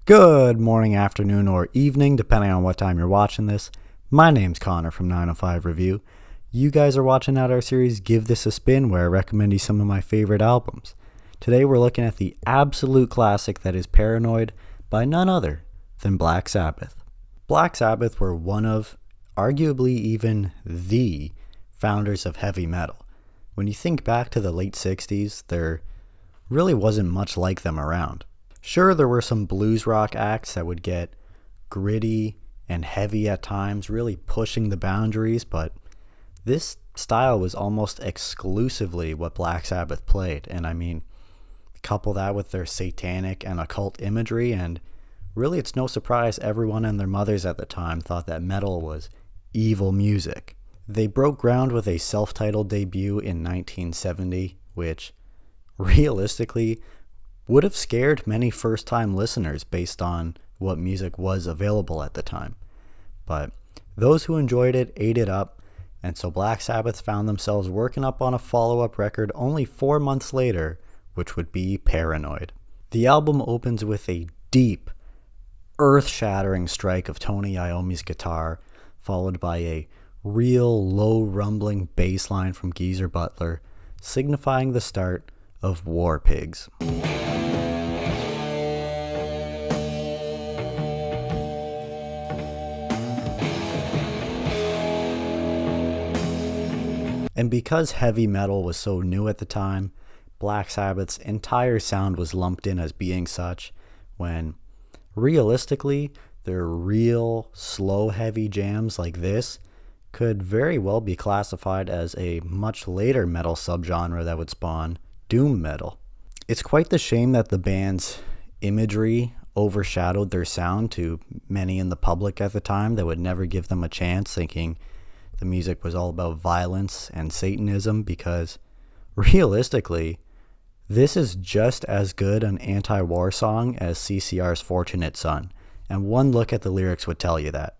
Good morning, afternoon, or evening, depending on what time you're watching this. My name's Connor from 905 Review. You guys are watching out our series Give This a Spin, where I recommend you some of my favorite albums. Today we're looking at the absolute classic that is Paranoid by none other than Black Sabbath. Black Sabbath were one of, arguably even the, founders of heavy metal. When you think back to the late 60s, there really wasn't much like them around. Sure, there were some blues rock acts that would get gritty and heavy at times, really pushing the boundaries, but this style was almost exclusively what Black Sabbath played. And I mean, couple that with their satanic and occult imagery, and really it's no surprise everyone and their mothers at the time thought that metal was evil music. They broke ground with a self-titled debut in 1970, which realistically would have scared many first-time listeners based on what music was available at the time. But those who enjoyed it ate it up, and so Black Sabbath found themselves working up on a follow-up record only 4 months later, which would be Paranoid. The album opens with a deep, earth-shattering strike of Tony Iommi's guitar, followed by a real low rumbling bass line from Geezer Butler, signifying the start of War Pigs. And because heavy metal was so new at the time, Black Sabbath's entire sound was lumped in as being such, when realistically, their real slow heavy jams like this could very well be classified as a much later metal subgenre that would spawn doom metal. It's quite the shame that the band's imagery overshadowed their sound to many in the public at the time that would never give them a chance, thinking the music was all about violence and Satanism, because realistically, this is just as good an anti-war song as CCR's Fortunate Son, and one look at the lyrics would tell you that.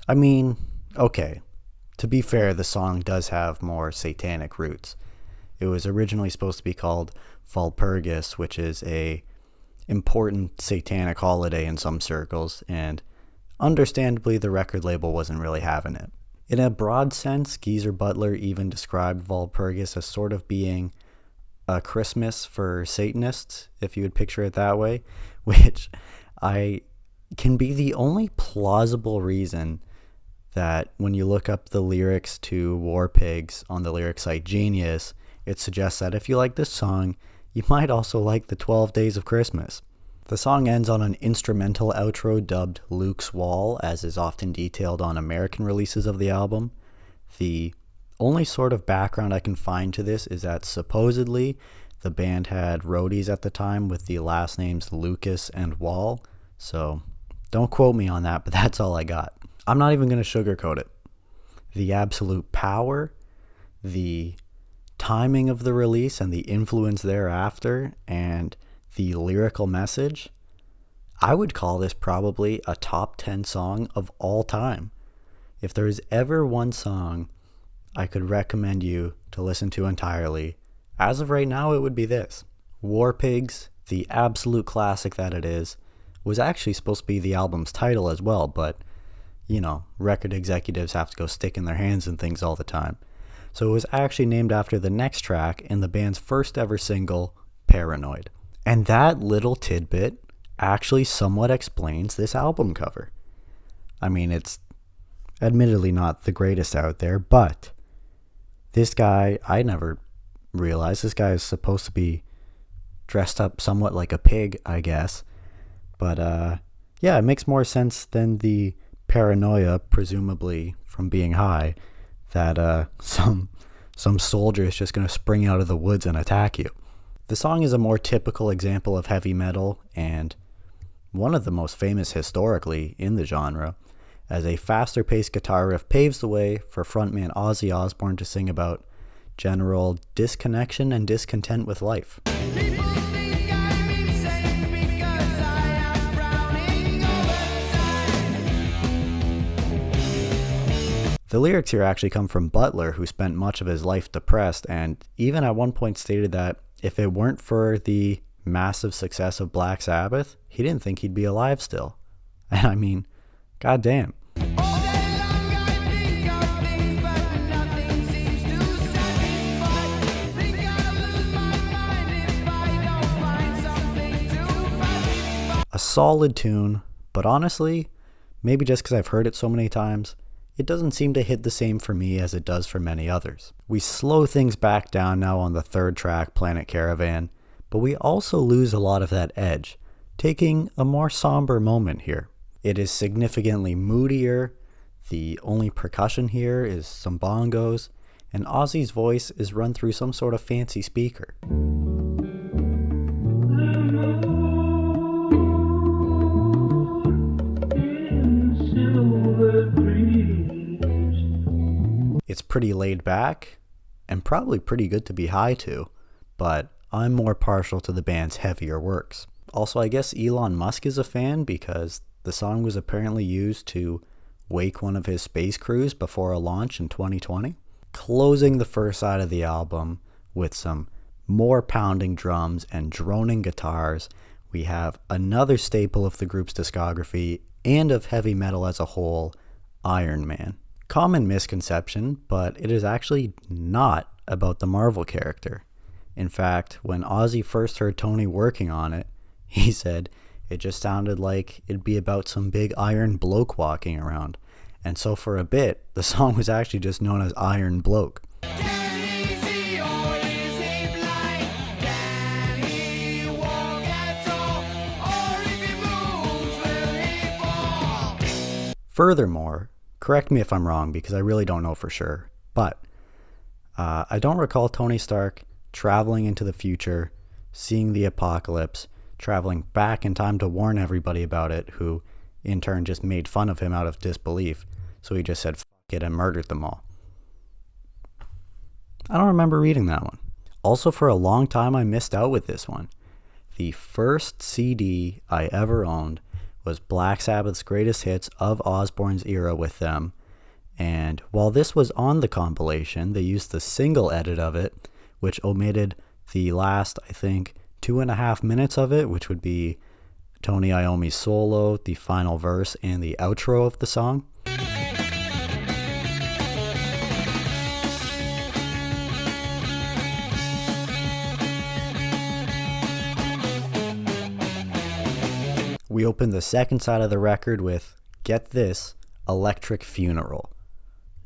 I mean, okay, to be fair, the song does have more satanic roots. It was originally supposed to be called Walpurgis, which is a important satanic holiday in some circles, and understandably the record label wasn't really having it. In a broad sense, Geezer Butler even described Walpurgis as sort of being a Christmas for Satanists, if you would picture it that way, which I can be the only plausible reason that when you look up the lyrics to War Pigs on the lyric site Genius, it suggests that if you like this song, you might also like the 12 Days of Christmas. The song ends on an instrumental outro dubbed Luke's Wall, as is often detailed on American releases of the album. The only sort of background I can find to this is that supposedly the band had roadies at the time with the last names Lucas and Wall, so don't quote me on that, but that's all I got. I'm not even going to sugarcoat it. The absolute power, the timing of the release and the influence thereafter, and the lyrical message, I would call this probably a top 10 song of all time. If there's ever one song I could recommend you to listen to entirely, as of right now, it would be this. War Pigs, the absolute classic that it is, was actually supposed to be the album's title as well, but, you know, record executives have to go sticking their hands in things all the time. So it was actually named after the next track in the band's first ever single, Paranoid. And that little tidbit actually somewhat explains this album cover. I mean, it's admittedly not the greatest out there, but this guy, I never realized, this guy is supposed to be dressed up somewhat like a pig, I guess. But yeah, it makes more sense than the paranoia, presumably from being high, that some soldier is just going to spring out of the woods and attack you. The song is a more typical example of heavy metal, and one of the most famous historically in the genre, as a faster-paced guitar riff paves the way for frontman Ozzy Osbourne to sing about general disconnection and discontent with life. The lyrics here actually come from Butler, who spent much of his life depressed, and even at one point stated that if it weren't for the massive success of Black Sabbath, he didn't think he'd be alive still. And I mean, goddamn. A solid tune, but honestly, maybe just because I've heard it so many times, it doesn't seem to hit the same for me as it does for many others. We slow things back down now on the third track, Planet Caravan, but we also lose a lot of that edge, taking a more somber moment here. It is significantly moodier, the only percussion here is some bongos, and Ozzy's voice is run through some sort of fancy speaker. It's pretty laid back, and probably pretty good to be high to, but I'm more partial to the band's heavier works. Also, I guess Elon Musk is a fan because the song was apparently used to wake one of his space crews before a launch in 2020. Closing the first side of the album with some more pounding drums and droning guitars, we have another staple of the group's discography and of heavy metal as a whole, Iron Man. Common misconception, but it is actually not about the Marvel character. In fact, when Ozzy first heard Tony working on it, he said it just sounded like it'd be about some big iron bloke walking around. And so for a bit, the song was actually just known as Iron Bloke. Furthermore, correct me if I'm wrong because I really don't know for sure, but I don't recall Tony Stark traveling into the future, seeing the apocalypse, traveling back in time to warn everybody about it, who in turn just made fun of him out of disbelief. So he just said fuck it and murdered them all. I don't remember reading that one. Also, for a long time I missed out with this one. The first CD I ever owned was Black Sabbath's greatest hits of Osbourne's era with them, and while this was on the compilation, they used the single edit of it, which omitted the last, I think, 2.5 minutes of it, which would be Tony Iommi's solo, the final verse, and the outro of the song. We opened the second side of the record with, get this, Electric Funeral.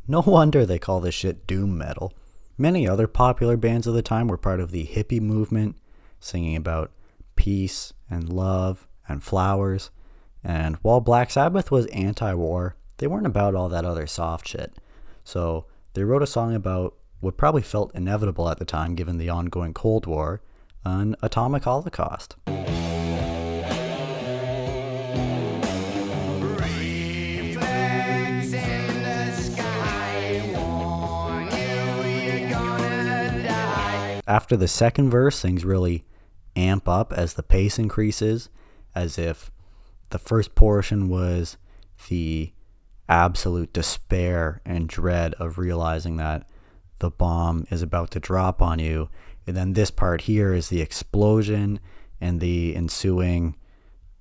No wonder they call this shit doom metal. Many other popular bands of the time were part of the hippie movement, singing about peace and love and flowers. And while Black Sabbath was anti-war, they weren't about all that other soft shit. So they wrote a song about what probably felt inevitable at the time given the ongoing Cold War, an atomic holocaust. After the second verse, things really amp up as the pace increases, as if the first portion was the absolute despair and dread of realizing that the bomb is about to drop on you. And then this part here is the explosion and the ensuing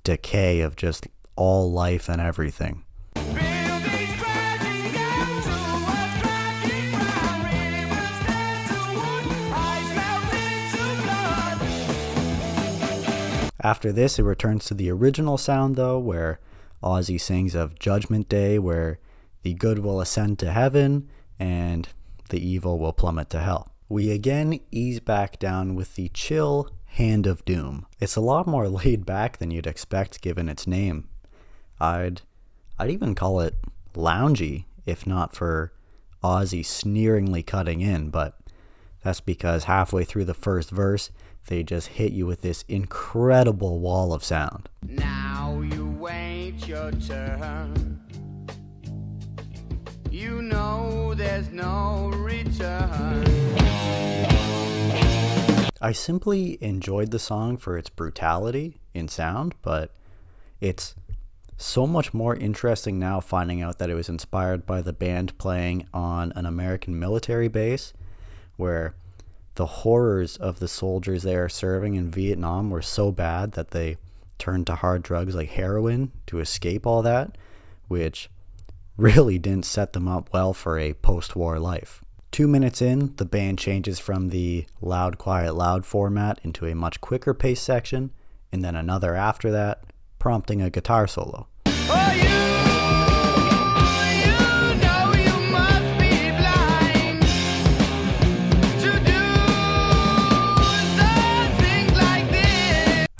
decay of just all life and everything. After this, it returns to the original sound, though, where Ozzy sings of Judgment Day, where the good will ascend to heaven and the evil will plummet to hell. We again ease back down with the chill Hand of Doom. It's a lot more laid back than you'd expect given its name. I'd even call it loungy, if not for Ozzy sneeringly cutting in, but that's because halfway through the first verse, they just hit you with this incredible wall of sound. Now you wait your turn. You know there's no return. I simply enjoyed the song for its brutality in sound, but its So much more interesting now finding out that it was inspired by the band playing on an American military base where the horrors of the soldiers there serving in Vietnam were so bad that they turned to hard drugs like heroin to escape all that, which really didn't set them up well for a post-war life. 2 minutes in, the band changes from the loud, quiet, loud format into a much quicker pace section, and then another after that, prompting a guitar solo.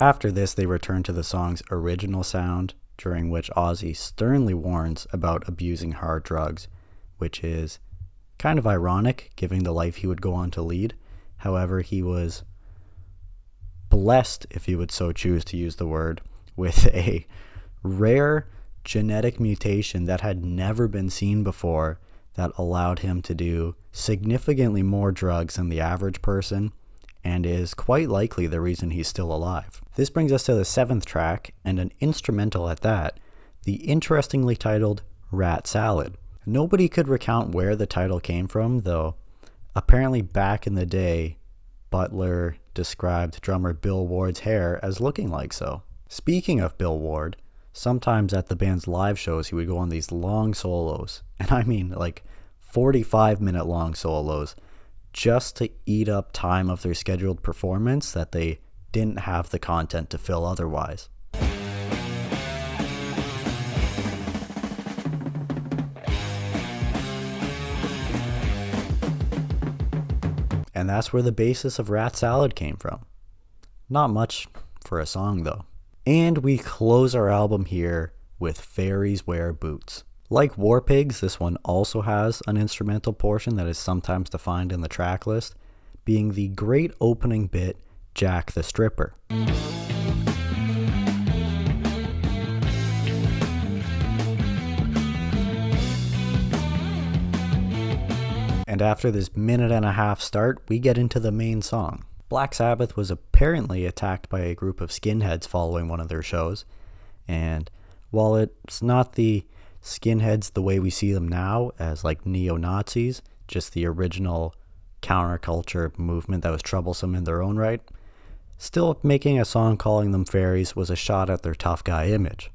After this, they return to the song's original sound, during which Ozzy sternly warns about abusing hard drugs, which is kind of ironic given the life he would go on to lead. However, he was blessed, if you would so choose to use the word, with a rare genetic mutation that had never been seen before that allowed him to do significantly more drugs than the average person, and is quite likely the reason he's still alive. This brings us to the 7th track, and an instrumental at that, the interestingly titled Rat Salad. Nobody could recount where the title came from, though apparently back in the day, Butler described drummer Bill Ward's hair as looking like so. Speaking of Bill Ward, sometimes at the band's live shows he would go on these long solos, and I mean like 45-minute long solos, just to eat up time of their scheduled performance that they didn't have the content to fill otherwise. And that's where the basis of Rat Salad came from. Not much for a song though. And we close our album here with Fairies Wear Boots. Like War Pigs, this one also has an instrumental portion that is sometimes defined in the track list, being the great opening bit, Jack the Stripper. And after this minute and a half start, we get into the main song. Black Sabbath was apparently attacked by a group of skinheads following one of their shows, and while it's not the skinheads the way we see them now as like neo-Nazis, just the original counterculture movement that was troublesome in their own right, still making a song calling them fairies was a shot at their tough guy image.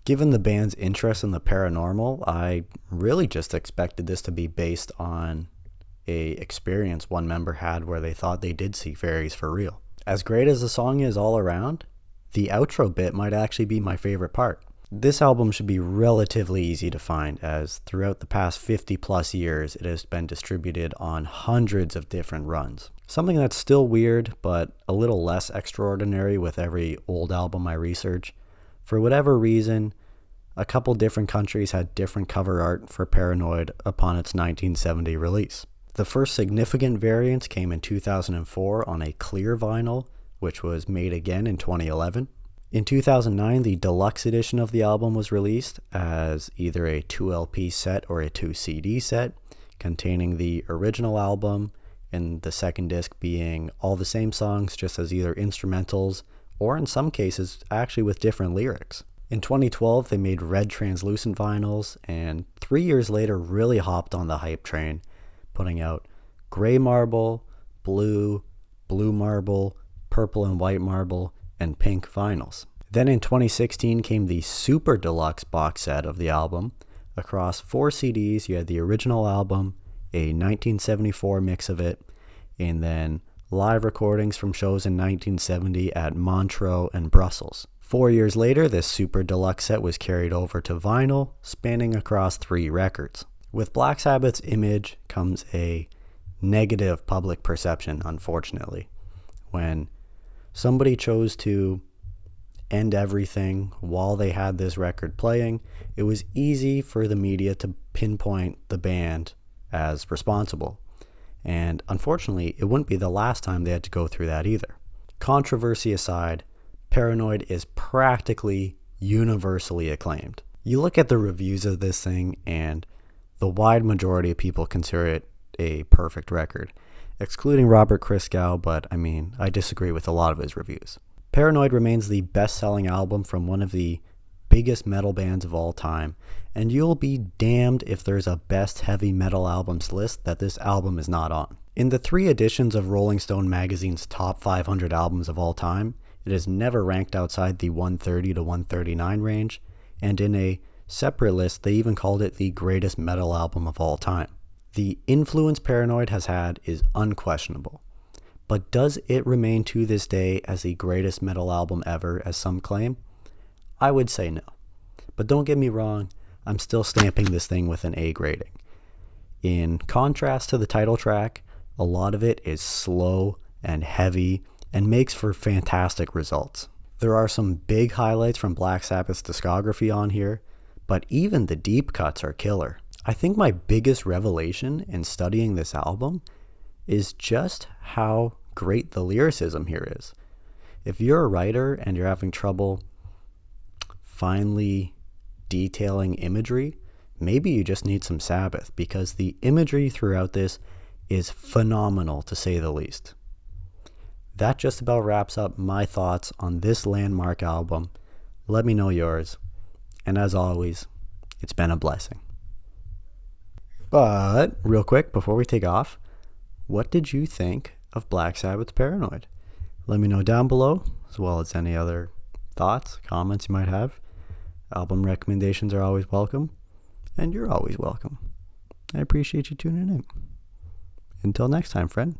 Given the band's interest in the paranormal, I really just expected this to be based on a experience one member had where they thought they did see fairies for real. As great as the song is all around, the outro bit might actually be my favorite part. This album should be relatively easy to find, as throughout the past 50 plus years it has been distributed on hundreds of different runs. Something that's still weird but a little less extraordinary with every old album I research. For whatever reason, a couple different countries had different cover art for Paranoid upon its 1970 release. The first significant variants came in 2004 on a clear vinyl, which was made again in 2011. In 2009, the deluxe edition of the album was released as either a 2 LP set or a 2 CD set, containing the original album and the second disc being all the same songs just as either instrumentals or in some cases actually with different lyrics. In 2012, they made red translucent vinyls, and 3 years later really hopped on the hype train, putting out gray marble, blue, blue marble, purple and white marble, and pink vinyls. Then in 2016 came the super deluxe box set of the album. Across 4 CDs, you had the original album, a 1974 mix of it, and then live recordings from shows in 1970 at Montreux and Brussels. 4 years later, this super deluxe set was carried over to vinyl, spanning across 3 records. With Black Sabbath's image comes a negative public perception, unfortunately. When somebody chose to end everything while they had this record playing, it was easy for the media to pinpoint the band as responsible. And unfortunately, it wouldn't be the last time they had to go through that either. Controversy aside, Paranoid is practically universally acclaimed. You look at the reviews of this thing and the wide majority of people consider it a perfect record, excluding Robert Christgau, but I mean, I disagree with a lot of his reviews. Paranoid remains the best-selling album from one of the biggest metal bands of all time, and you'll be damned if there's a best heavy metal albums list that this album is not on. In the 3 editions of Rolling Stone magazine's top 500 albums of all time, it is never ranked outside the 130 to 139 range, and in a separate list they even called it the greatest metal album of all time. The influence Paranoid has had is unquestionable, but does it remain to this day as the greatest metal album ever, as some claim? I would say no. But don't get me wrong, I'm still stamping this thing with an A grading. In contrast to the title track, a lot of it is slow and heavy and makes for fantastic results. There are some big highlights from Black Sabbath's discography on here, but even the deep cuts are killer. I think my biggest revelation in studying this album is just how great the lyricism here is. If you're a writer and you're having trouble finely detailing imagery, maybe you just need some Sabbath, because the imagery throughout this is phenomenal, to say the least. That just about wraps up my thoughts on this landmark album. Let me know yours, and as always, it's been a blessing. But real quick before we take off, what did you think of Black Sabbath's Paranoid? Let me know down below, as well as any other thoughts, comments you might have. Album recommendations are always welcome, and you're always welcome. I appreciate you tuning in. Until next time, friend.